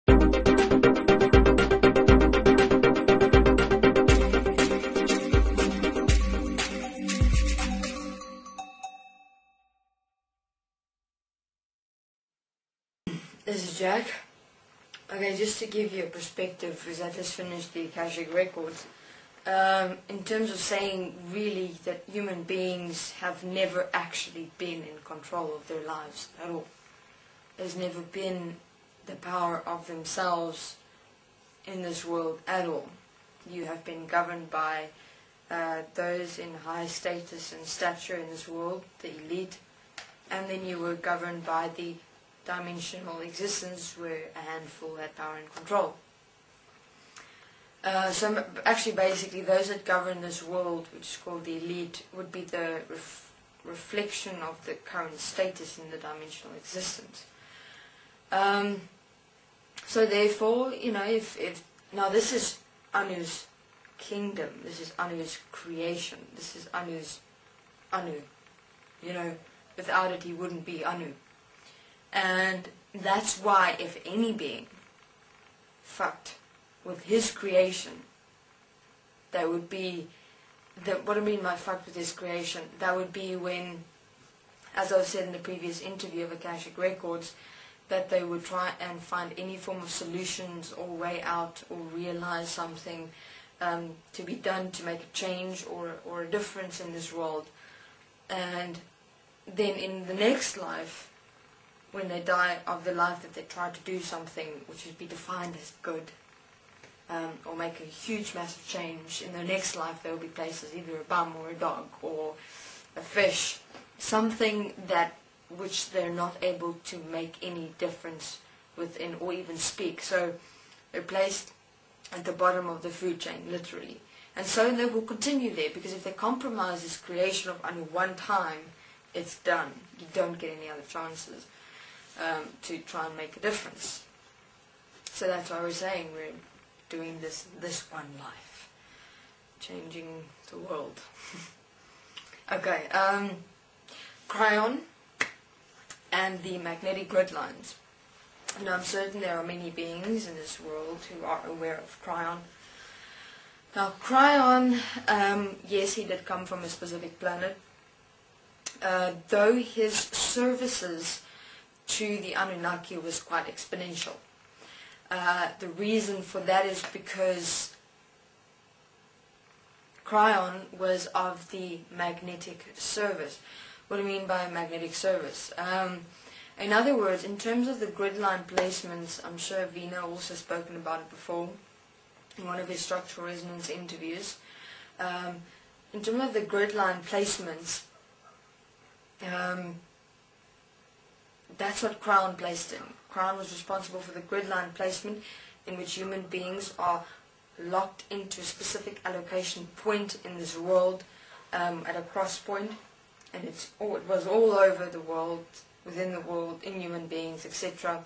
This is Jack. Okay, just to give you a perspective, because I just finished the Akashic Records, in terms of saying really that human beings have never actually been in control of their lives at all. There's never been the power of themselves in this world at all. You have been governed by those in high status and stature in this world, the elite, and then you were governed by the dimensional existence where a handful had power and control. So actually basically those that govern this world, which is called the elite, would be the reflection of the current status in the dimensional existence. So therefore, you know, if now this is Anu's kingdom, this is Anu's creation, this is Anu's Anu. You know, without it he wouldn't be Anu. And that's why if any being fucked with his creation, that would be, what I mean by fucked with his creation, that would be when, as I've said in the previous interview of Akashic Records, that they would try and find any form of solutions or way out or realize something to be done to make a change or a difference in this world. And then in the next life, when they die of the life that they try to do something which would be defined as good, or make a huge massive change, in their next life they will be placed as either a bum or a dog or a fish, something that which they're not able to make any difference within or even speak. So they're placed at the bottom of the food chain, literally. And so they will continue there, because if they compromise this creation of Anu one time, it's done. You don't get any other chances to try and make a difference. So that's why we're saying we're doing this one life, changing the world. Okay, Kryon and the magnetic grid lines. And I'm certain there are many beings in this world who are aware of Kryon. Now Kryon, yes, he did come from a specific planet, though his services to the Anunnaki was quite exponential. The reason for that is because Kryon was of the magnetic service. What do I mean by magnetic service? In other words, in terms of the grid line placements, I'm sure Vina also spoken about it before in one of his structural resonance interviews. In terms of the grid line placements, that's what Kryon placed in. Kryon was responsible for the grid line placement in which human beings are locked into a specific allocation point in this world, at a cross point, and it was all over the world, within the world, in human beings, etc.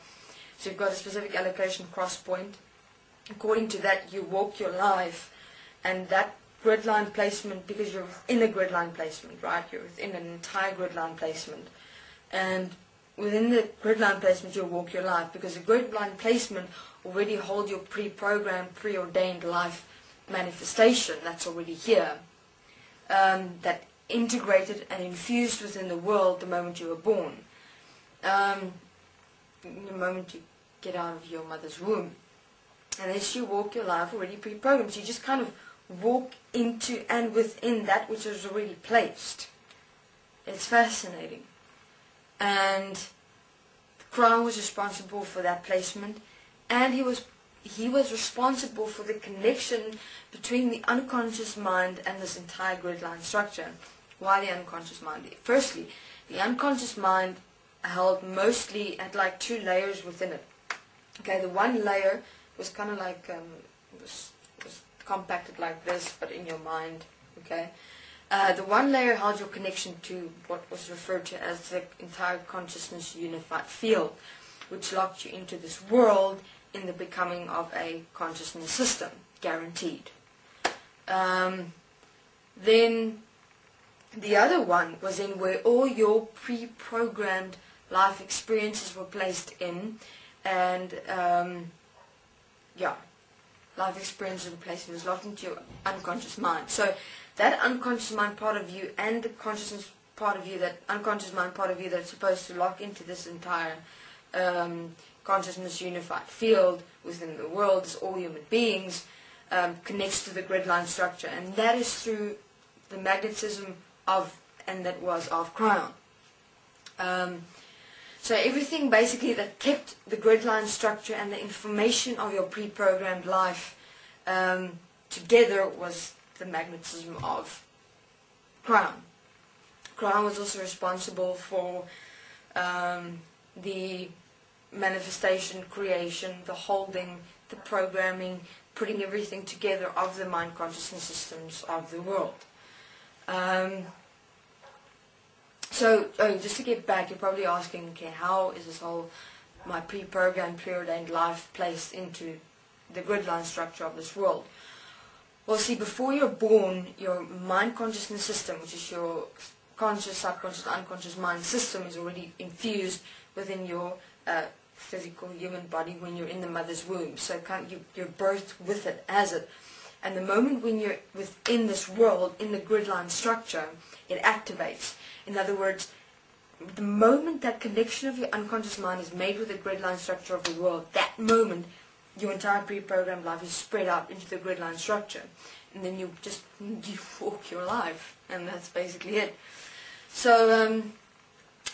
So you've got a specific allocation cross point. According to that, you walk your life, and that grid line placement, because you're within a grid line placement, right? You're within an entire grid line placement, and within the grid line placement you'll walk your life, because the grid line placement already holds your pre-programmed, preordained life manifestation that's already here, that integrated and infused within the world the moment you were born, the moment you get out of your mother's womb. And as you walk your life already pre-programmed, so you just kind of walk into and within that which is already placed. It's fascinating. And Kryon was responsible for that placement, and he was responsible for the connection between the unconscious mind and this entire grid line structure. Why the unconscious mind? Firstly, the unconscious mind held mostly at like two layers within it. Okay, the one layer was kind of like was compacted like this, but in your mind. Okay. The one layer held your connection to what was referred to as the entire consciousness unified field, which locked you into this world in the becoming of a consciousness system, guaranteed. Then the other one was in where all your pre-programmed life experiences were placed in, and yeah, life experience and placement is locked into your unconscious mind. So that unconscious mind part of you and the consciousness part of you, that unconscious mind part of you that's supposed to lock into this entire consciousness unified field within the world as all human beings, connects to the grid line structure, and that is through the magnetism of, and that was of Kryon. So everything basically that kept the grid line structure and the information of your pre-programmed life together was the magnetism of Kryon. Kryon was also responsible for the manifestation, creation, the holding, the programming, putting everything together of the mind consciousness systems of the world. So, just to get back, you're probably asking, okay, how is this whole, my pre-programmed, preordained life placed into the grid line structure of this world? Well, see, before you're born, your mind consciousness system, which is your conscious, subconscious, unconscious mind system, is already infused within your physical human body when you're in the mother's womb. So you're birthed with it, as it. And the moment when you're within this world, in the grid line structure, it activates. In other words, the moment that connection of your unconscious mind is made with the grid line structure of the world, that moment, your entire pre-programmed life is spread out into the grid line structure. And then you walk your life. And that's basically it. So,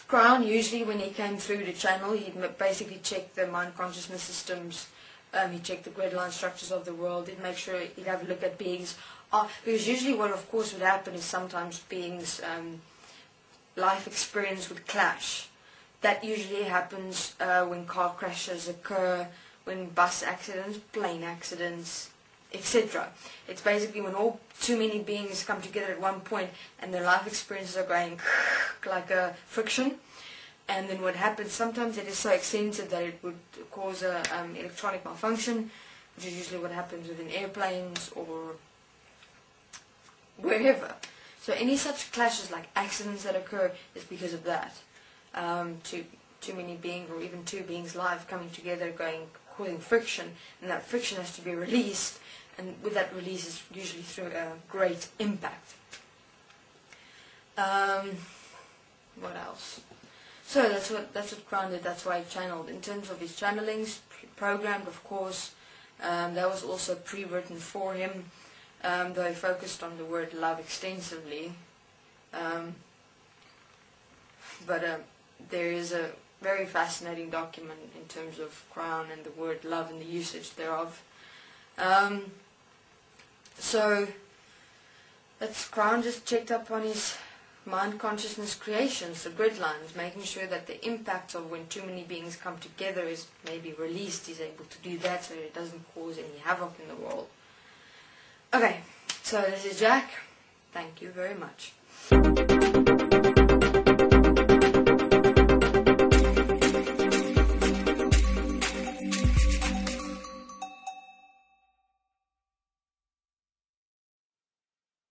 Kryon, usually when he came through the channel, he'd basically check the mind consciousness systems. He'd check the grid line structures of the world. He'd make sure he'd have a look at beings. Because usually what, of course, would happen is sometimes beings' life experience would clash. That usually happens when car crashes occur, when bus accidents, plane accidents, etc. It's basically when too many beings come together at one point and their life experiences are going like a friction. And then what happens, sometimes it is so extensive that it would cause a electronic malfunction, which is usually what happens within airplanes or wherever. So any such clashes, like accidents that occur, is because of that. Too many beings, or even two beings' life coming together, causing friction, and that friction has to be released, and with that release is usually through a great impact. What else? So that's what Kryon did. That's why he channeled. In terms of his channelings, programmed, of course, that was also pre-written for him. Though he focused on the word love extensively. But there is a very fascinating document in terms of Kryon and the word love and the usage thereof. So that's Kryon just checked up on his mind consciousness creations, the grid lines, making sure that the impact of when too many beings come together is maybe released. He's able to do that so it doesn't cause any havoc in the world. Okay, so this is Jack. Thank you very much.